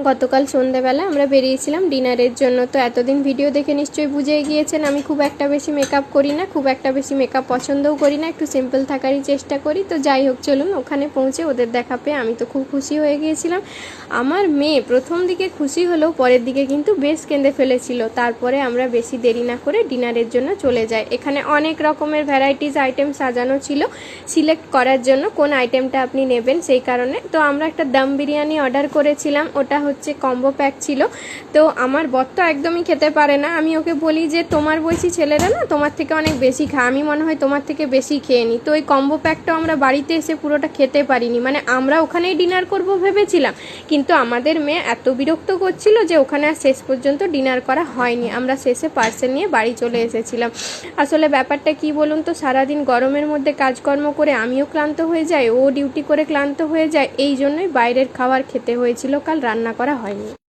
গতকাল সন্ধ্যাবেলা আমরা বেরিয়েছিলাম ডিনারের জন্য। তো এতদিন ভিডিও দেখে নিশ্চয়ই বুঝে গিয়েছেন আমি খুব একটা বেশি মেকআপ করি না, খুব একটা বেশি মেকআপ পছন্দও করি না, একটু সিম্পল থাকারই চেষ্টা করি। তো যাই হোক, চলুন ওখানে পৌঁছে ওদের দেখা পেয়ে আমি তো খুব খুশি হয়ে গিয়েছিলাম। আমার মেয়ে প্রথম দিকে খুশি হলেও পরের দিকে কিন্তু বেশ কেঁদে ফেলেছিল। তারপরে আমরা বেশি দেরি না করে ডিনারের জন্য চলে যাই। এখানে অনেক রকমের ভ্যারাইটিস আইটেম সাজানো ছিল সিলেক্ট করার জন্য কোন আইটেমটা আপনি নেবেন সেই কারণে। তো আমরা একটা দম বিরিয়ানি অর্ডার করেছিলাম, ওটা হচ্ছে কম্বো প্যাক ছিল। তো আমার বর তো একদমই খেতে পারে না। আমি ওকে বলি যে তোমার বয়সী ছেলেরা না তোমার থেকে অনেক বেশি খায়, আমি মনে হয় তোমার থেকে বেশি খেয়ে নিই। তো ওই কম্বো প্যাকটা আমরা বাড়িতে এসে পুরোটা খেতে পারিনি, মানে আমরা ওখানেই ডিনার করব ভেবেছিলাম, কিন্তু আমাদের মেয়ে এত বিরক্ত করছিল যে ওখানে আর শেষ পর্যন্ত ডিনার করা হয়নি। আমরা শেষে পার্সেল নিয়ে বাড়ি চলে এসেছিলাম। আসলে ব্যাপারটা কি বলুন তো, সারাদিন গরমের মধ্যে কাজকর্ম করে আমিও ক্লান্ত হয়ে যাই, ও ডিউটি করে ক্লান্ত হয়ে যায়, এই জন্যই বাইরের খাবার খেতে হয়েছিল, কাল রান্না করা হয়নি।